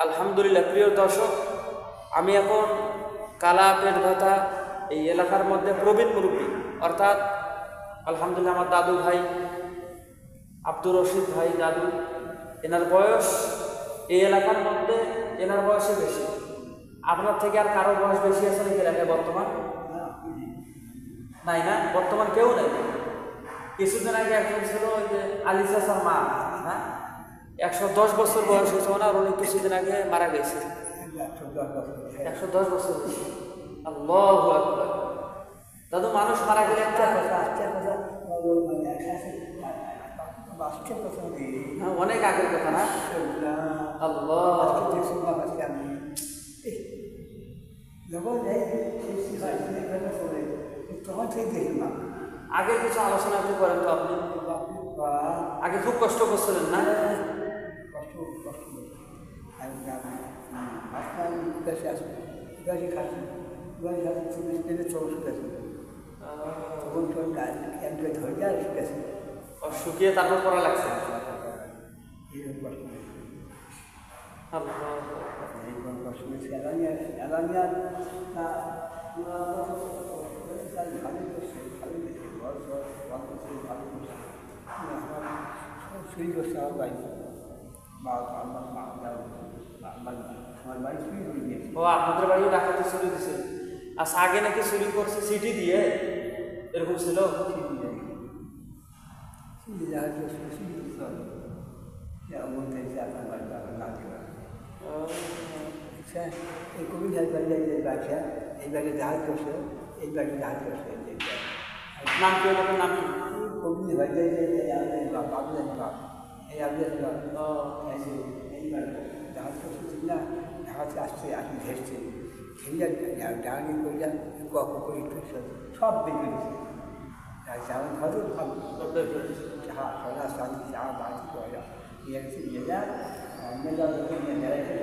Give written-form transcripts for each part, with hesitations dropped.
আলহামদুলিল্লাহ। প্রিয় দর্শক, আমি এখন কালা পেট ব্যথা এই এলাকার মধ্যে প্রবীণ মুরব্বী, অর্থাৎ আলহামদুলিল্লাহ আমার দাদু ভাই আব্দুর রশিদ ভাই দাদু, এনার বয়স এই এলাকার মধ্যে এনার বয়সে বেশি। আপনার থেকে আর কারো বয়স বেশি আছে নাকি এলাকায় বর্তমান? নাই না, বর্তমান কেউ নেই। কিছুদিন আগে একজন ছিল ওই যে আলিসাসার মা, হ্যাঁ, 110 বছর বয়স হয়েছে ওনার, উনি কিছুদিন আগে মারা গেছে। 110 বছর হয়েছে। আল্লাহু আকবার। দাদু, মানুষ মারা গেলে অনেক আগের কথা না? আল্লাহ, আগে কিছু আলোচনা আপনি করেন তো। আপনি আগে খুব কষ্ট করছিলেন না? শুকিয়ে তারপর পড়া লাগছে। ও, আপনাদের বাড়িও ডাকাতি চুরি দিছে? আচ্ছা, আগে নাকি চুরি করছে সিটি দিয়ে, এরকম ছিল? এই কবি ব্যবসা এই বাড়ি জাহাজ করছে, এই বাড়ি জাহাজ করছে। নাম কি? ওনার নাম কি? কবি আবুলেন বাপ, এই আবুলেন বাপ এই বাড়ি জাহাজ করছে ঠিক না? জাহাজে আসছে, আসি ঘেরছে, ঘেরিয়া ডাঙি করিয়া করে সব বেরিয়ে দিচ্ছে। যেমন ধরো হ্যাঁ, সোনা শান্তি চা বাড়ি করা নিয়ে গেছে, নিয়ে যা মেলা লোকে নিয়ে বেড়াইছে,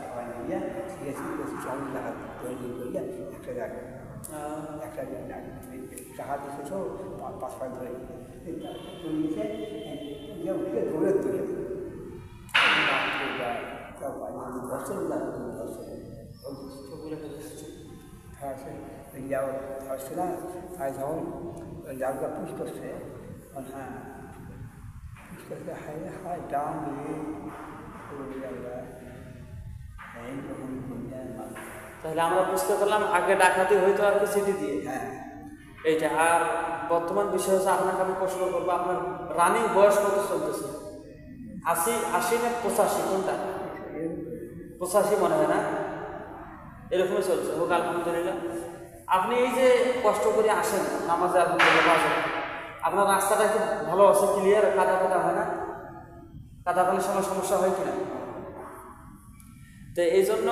সবাই নিয়ে গেছি সঙ্গে জাহাজ তৈরি করিয়া একটা জায়গায় জাহাজ এসেছো 5-5 ধরে নিয়েছে, উঠে দৌড়ে তুলে ধরছে না। তাই যখন জায়গা পুষ করছে, হ্যাঁ পুষ করছে, হাই হাই ডাম তাহলে আমরা বুঝতে পারলাম আগে ডাকাতি হইতো আর কি সিটি দিয়ে। হ্যাঁ, এইটা। আর বর্তমান বিষয় হচ্ছে, আপনাকে আমি প্রশ্ন করবো, আপনার রানিং বয়স কত চলতেছে? 80 না 85? কোনটা? 85 মনে হয় না? এরকমই চলছে। হোক আলহামদুলিল্লাহ। আপনি এই যে কষ্ট করে আসেন নামাজে, আলহামদুলিল্লাহ আসেন, আপনার রাস্তাটা কি ভালো আছে, ক্লিয়ার? কাদা কাদা হয় না? কাদা পানির সময় সমস্যা হয় কিনা? তো এই জন্য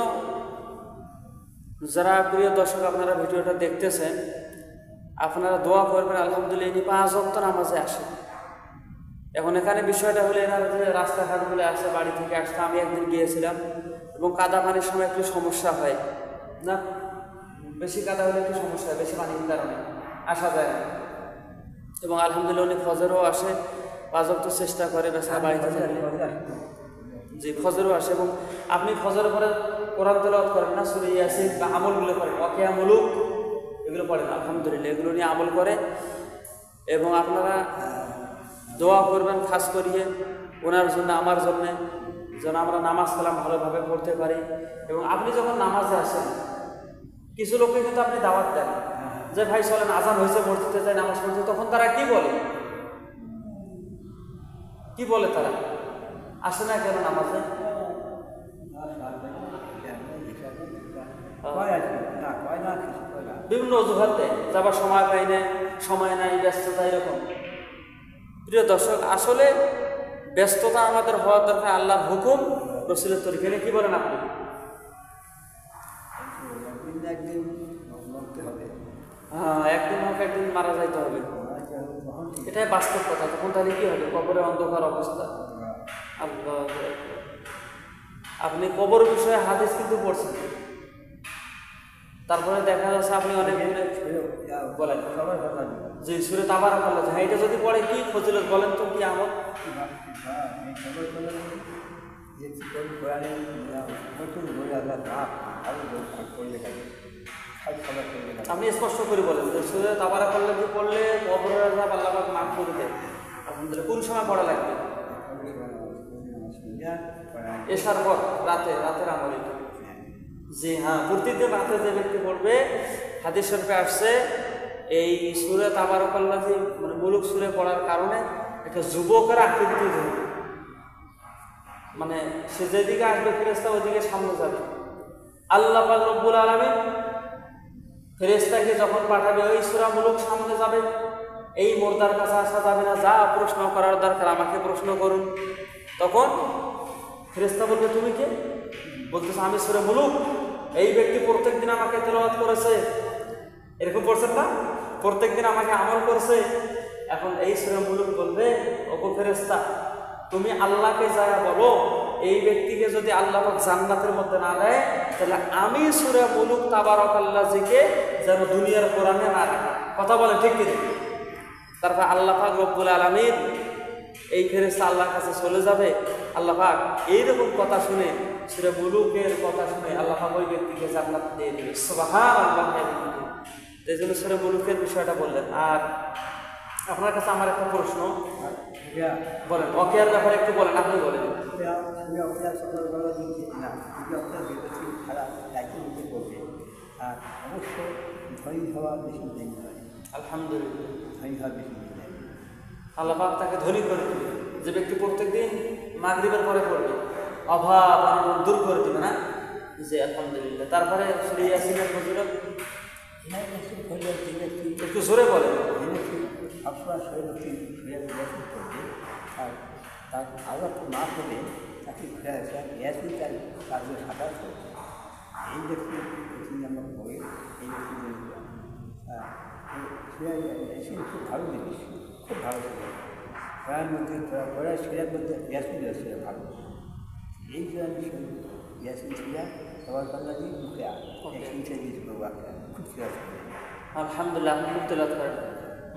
যারা প্রিয় দর্শক আপনারা ভিডিওটা দেখতেছেন, আপনারা দোয়া করবেন। আলহামদুলিল্লাহ ইনি 5 ওয়াক্ত নামাজে আসেন। এখন এখানে বিষয়টা হলো, এনার যে রাস্তাঘাটগুলো আসে, বাড়ি থেকে আসতে আমি একদিন গিয়েছিলাম, এবং কাদা পানির সময় একটু সমস্যা হয় না? বেশি কাদা হলে একটু সমস্যা হয়, বেশি পানির কারণে আসা যায় না। এবং আলহামদুলিল্লাহ উনি ফজরও আসে, 5 ওয়াক্ত চেষ্টা করে বেচারা বাড়িতে থাকলে। জি, ফজরও আসে। এবং আপনি ফজরের পরে কোরআন তেলাওয়াত করেন না? সূরা ইয়াসিন বা আমলগুলো করেন, ওয়াকিয়া মুলুক এগুলো পড়েন। আলহামদুলিল্লাহ এগুলো নিয়ে আমল করে। এবং আপনারা দোয়া করবেন খাস করিয়ে ওনার জন্য, আমার জন্যে, যেন আমরা নামাজ কালাম ভালোভাবে পড়তে পারি। এবং আপনি যখন নামাজে আসেন, কিছু লোককে কিন্তু আপনি দাওয়াত দেন যে ভাই চলেন আজান হয়েছে, মসজিদে যায় নামাজ পড়তে, তখন তারা কি বলে? কি বলে তারা? আসে না কেন নামাজে? বিভিন্ন অজুহাত দেয়, যাবার সময় পাই না, সময় নাই, ব্যস্ততা, এরকম। প্রিয় দর্শক, আসলে ব্যস্ততা আমাদের হওয়ার দরকার আল্লাহর হুকুম, রাসূলের তরিকা। কি বলেন আপনি? হ্যাঁ, একদিন হোক একদিন মারা যাইতে হবে, এটাই বাস্তব কথা। তখন তাহলে কি হবে? কবরে অন্ধকার অবস্থা। আল্লাহ, আপনি কবর বিষয়ে হাদিস কিন্তু পড়ছেন, তারপরে দেখা যাচ্ছে আপনি অনেক বলেন যে সূরা তাবারাকাল্লাহ, হ্যাঁ এটা যদি পড়ে কি ফজিলত বলেন তো, কি আমল? আপনি স্পষ্ট করে বলেন যে সূরা তাবারাকাল্লাহ কি পড়লে কবরের আযাব আল্লাহ পাক মাফ করে দেয়। আলহামদুলিল্লাহ। কোন সময় পড়া লাগবে? এশার পর, রাতের আমল এটা। জি হ্যাঁ, প্রতিদিন রাতে যে ব্যক্তি পড়বে, হাদিস শরীফে আসছে এই সূরা তাবারাকাল্লাহ মানে মুলুক সূরা পড়ার কারণে একটা যুবকের আকৃতি ধরবে, মানে সে যেদিকে আসবে ফেরেশতা ওইদিকে সামনে যাবে। আল্লাহ পাক রব্বুল আলামিন ফেরেশতাকে যখন পাঠাবে ওই সূরা মুলুক সামনে যাবে, এই মুর্দার কাছে আসা যাবে না, যা প্রশ্ন করার দরকার আমাকে প্রশ্ন করুন। তখন ফেরেশতা বলবে তুমি কে? বলতেছে আমি সূরা মুলুক। এই ব্যক্তি প্রত্যেকদিন আমাকে তেলাওয়াত করেছে, এরকম পড়ছেন না, প্রত্যেকদিন আমাকে আমল করছে। এখন এই সূরা মুলুক বলবে ওগো ফেরেশতা, তুমি আল্লাহকে যায় বলো এই ব্যক্তিকে যদি আল্লাহ পাক জান্নাতের মধ্যে না দেয়, তাহলে আমি সূরা মুলুক তাবারাকাল্লাহকে যেন দুনিয়ার কোরআনে না রাখি। কথা বলে ঠিক কি? তারপর আল্লাহ পাক রব্বুল আলামিন এই ফেরেশতা আল্লাহর কাছে চলে যাবে। আল্লাহ পাক এইরকম কথা শুনে, সূরা মুলুকের কথা শুনে আল্লাহ পাক ওই ব্যক্তিকে জান্নাত দিয়ে দিবে। সুবহানাল্লাহ। এই জন্য সূরা মুলুকের বিষয়টা বললেন। আর আপনার কাছে আমার একটা প্রশ্ন, বলেন ওকিয়ার ব্যাপারে একটু বলেন, আপনি বলেন। আলহামদুলিল্লাহ, আল্লাহ পাক তাকে ধনী করে দিবে। যে ব্যক্তি প্রত্যেকদিন মাগরিবের পরে পড়বে, অভাব অনটন দূর করে দিবে না? জি আলহামদুলিল্লাহ। তারপরে সূরা ইয়াসিনের ফজিলত একটু জোরে বলেন। আর তার আঘাত না করে তাকে ঘুরে আসা ইয়াসিন তার কাজে সাঁতার করবে। এই ব্যক্তি আমরা পড়ে এই ব্যক্তি ইয়াসিন খুব ভালো জিনিস, খুব ভালো ছিল। পড়ার মধ্যে পড়ার সিরার মধ্যে ইয়াসিন আছে ভালো। এই যে আমি ইয়াসিন সিরা সবার পাল্লা দিয়ে মুখে ইয়াসিনটা দিয়েছিল খুব সিরাজ করে। আলহামদুলিল্লাহ, আপনি খুব তেলাওয়াত করেন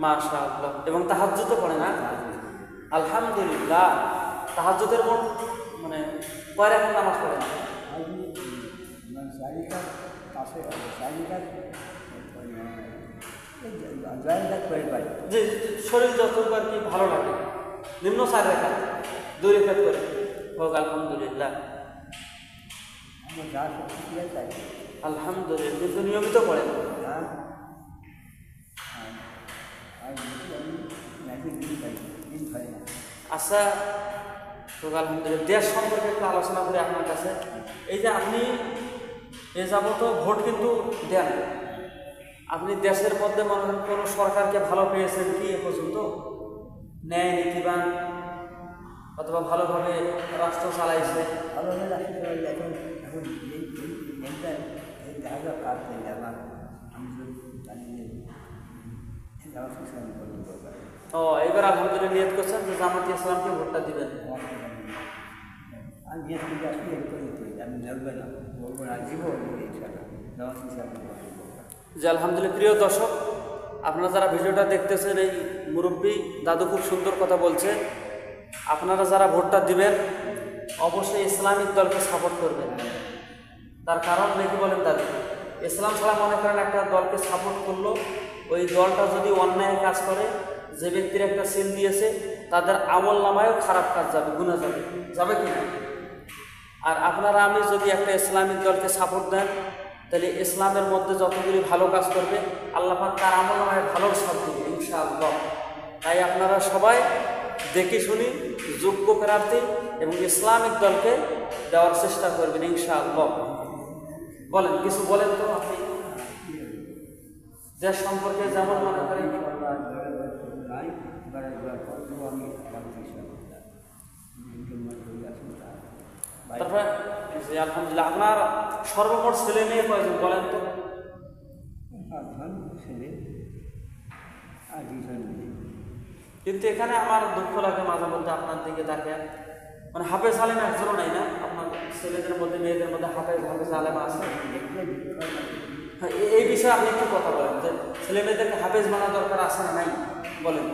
মাশাআল্লাহ। এবং তাহাজ্জুদও পড়ে না? আলহামদুলিল্লাহ। তাহাজ্জুদের কোন মানে কয় রাকাত নামাজ পড়েন? যে শরীর যতটুকু আর কি ভালো লাগে, নিম্ন 4 রাকাত, 2 রাকাত করে হোক। আলহামদুলিল্লাহ, আলহামদুলিল্লাহ। কিন্তু নিয়মিত পড়েন? আচ্ছা, তো আলহামদুলিল্লাহ। দেশ সম্পর্কে একটু আলোচনা করি আপনার কাছে। এই যে আপনি এ যাবত ভোট কিন্তু দেন, আপনি দেশের মধ্যে মনে করেন কোনো সরকারকে ভালো পেয়েছেন কি এ পর্যন্ত? ন্যায় নীতিবান অথবা ভালোভাবে রাষ্ট্র চালাইছে? ভালোভাবে রাষ্ট্র চালাইছে। এখন ও, এবার আলহামদুলিল্লাহ নিয়ত করছেন যে জামাতে ইসলামকে ভোটটা দিবেন। জি আলহামদুলিল্লাহ। প্রিয় দর্শক, আপনারা যারা ভিডিওটা দেখতেছেন, এই মুরব্বী দাদু খুব সুন্দর কথা বলছে। আপনারা যারা ভোটটা দিবেন অবশ্যই ইসলামিক দলকে সাপোর্ট করবেন। তার কারণ নাকি বলেন দাদু, ইসলাম ছাড়া মনে করেন একটা দলকে সাপোর্ট করলো, ওই দলটা যদি অন্যায় কাজ করে, যে ব্যক্তির একটা সিল দিয়েছে তাদের আমল নামায়ও খারাপ কাজ যাবে, গুনাহ যাবে, যাবে কি না? আর আপনারা আমি যদি একটা ইসলামিক দলকে সাপোর্ট দেন, তাহলে ইসলামের মধ্যে যতগুলি ভালো কাজ করবে আল্লাহ পাক তার আমল নামায় ভালো সব দেবে ইনশাআল্লাহ। তাই আপনারা সবাই দেখে শুনি যোগ্য প্রার্থী এবং ইসলামিক দলকে দেওয়ার চেষ্টা করবেন ইনশাআল্লাহ। বলেন, কিছু বলেন তো আপনি দেশ সম্পর্কে, যেমন মনে করেন তারপরে আলহামদুলিল্লাহ। আপনার সর্বমোট ছেলে মেয়ে কয়জন বলেন তো? কিন্তু এখানে আমার দুঃখ লাগে মাঝে মধ্যে আপনার দিকে দেখেন, মানে হাফেজ আলেম একজনও নাই না আপনার ছেলেদের মধ্যে, মেয়েদের মধ্যে হাফেজ আলেম আছে? হ্যাঁ, এই বিষয়ে আপনি একটু কথা বলেন যে ছেলে মেয়েদেরকে হাফেজ বানা দরকার আছে না নাই বলেন।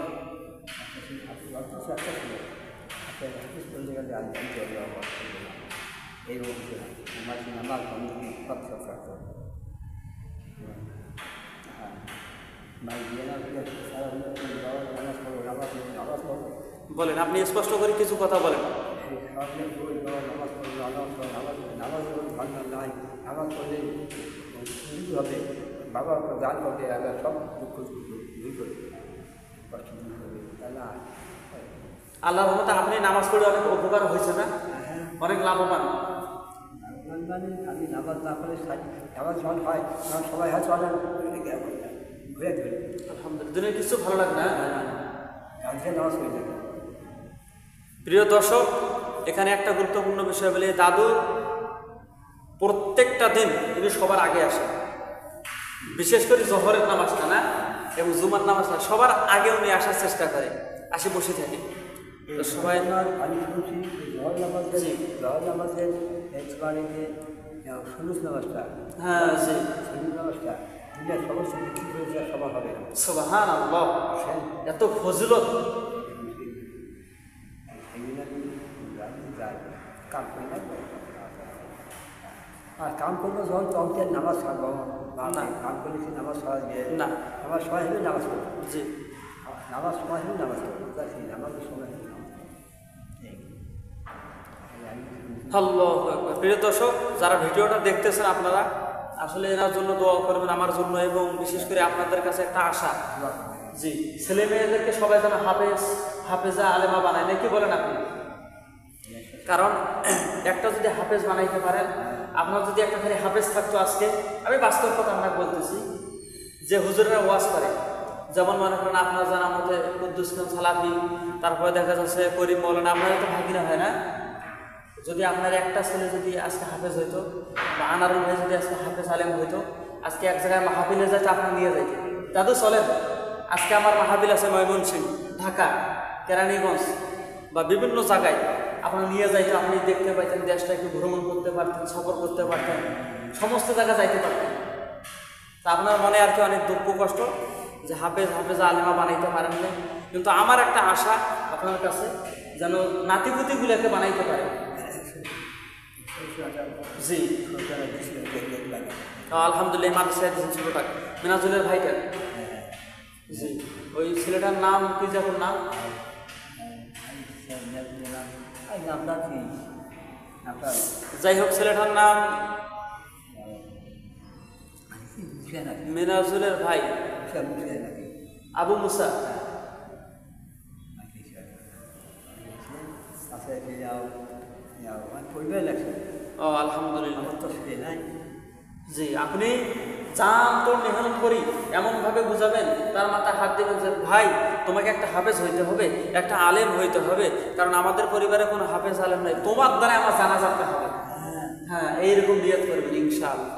বলেন, আপনি স্পষ্ট করে কিছু কথা বলেন। নামাজ পড়লে হবে, বাবা দান করবে, আগে সব দুঃখ দূর করবে, কষ্ট দূর করবে। আল্লাহর রহমতে আপনি নামাজ পড়ে অনেক উপকার হয়েছে না, অনেক লাভবান। মানে আমি নামাজ না পড়লে নামাজ যখন হয় তখন সবাই হয়তো অনেক ঘুরে ধরে আলহামদুলিল্লাহ, দিনের কিছু ভালো লাগে না। নামাজ পড়ে যাবে। প্রিয় দর্শক, এখানে একটা গুরুত্বপূর্ণ বিষয় বলে, দাদু প্রত্যেকটা দিন তিনি সবার আগে আসে, বিশেষ করে জোহরের নামাজটা না এবং জুমার নামাজটা সবার আগে উনি আসার চেষ্টা করে, আসে বসে থাকে। তো সবাই আমি শুনছি জহর নামাজের বাড়িতে সুলুস নামাজটা, হ্যাঁ জি, সুলুস নামাজটা দুনিয়ার সমস্ত কিছু করেছে সবার হবে না। সুবহানাল্লাহ, এত ফজিলত। আর কাম করবো যখন তখন নামাজ ছাড়বো না, কাম করলে কি নামাজ সবাই না, নামাজ সবাই হবে নামাজ পড়বো, জি নামাজ সময় হবে নামাজ পড়বো, নামাজের সময় হবে। আল্লাহু আকবার। প্রিয় দর্শক, যারা ভিডিওটা দেখতেছেন আপনারা আসলে এনার জন্য দোয়া করবেন, আমার জন্য, এবং বিশেষ করে আপনাদের কাছে একটা আশা, জি ছেলে মেয়েদেরকে সবাই যেন হাফেজা আলেমা বানায়, নাকি বলেন আপনি? কারণ একটা যদি হাফেজ বানাইতে পারেন, আপনার যদি একটা খালি হাফেজ থাকতো, আজকে আমি বাস্তব কথা আপনাকে বলতেছি, যে হুজুরেরা ওয়াজ করে, যেমন মনে করেন আপনার জানা মতে কুদ্দুস খান সালাফি, তারপরে দেখা যাচ্ছে করিম মৌলানা, আপনারা তো ভাগিনা হয় না? যদি আপনার একটা ছেলে যদি আজকে হাফেজ হইতো, বা আনারুল ভাই যদি আজকে হাফেজ আলেম হইতো, আজকে এক জায়গায় মাহফিলে যাইতে আপনার নিয়ে যাইতে, দাদু চলেন আজকে আমার মাহফিল আছে ময়মনসিংহ, ঢাকা, কেরানীগঞ্জ বা বিভিন্ন জায়গায়, আপনার নিয়ে যাইতে, আপনি দেখতে পাইতেন, দেশটা একটু ভ্রমণ করতে পারতেন, সফর করতে পারতেন, সমস্ত জায়গায় যাইতে পারতেন। তা আপনার মনে আর কি অনেক দুঃখ কষ্ট যে হাফেজ আলেমা বানাইতে পারেন না, কিন্তু আমার একটা আশা আপনার কাছে, যেন নাতিপুতিগুলোকে বানাইতে পারে। জি আলহামদুলিল্লাহ, মাদ্রাসায় দিয়েছেন ছোটটা মিনাজুলের ভাইটা, জি ওই ছেলেটার নাম কি যখন নাম, যাই হোক ছেলেটার নাম মিনাজুলের ভাই আবু মুসা। ও আলহামদুলিল্লাহ, জি আপনি চান তো মেহনত করি এমনভাবে বুঝাবেন, তার মাথায় হাত দিবেন যে ভাই তোমাকে একটা হাফেজ হইতে হবে, একটা আলেম হইতে হবে, কারণ আমাদের পরিবারে কোনো হাফেজ আলেম নাই, তোমার দ্বারা আমার জানা যেতে হবে। হ্যাঁ, এইরকম নিয়ত করবেন ইনশাআল্লাহ।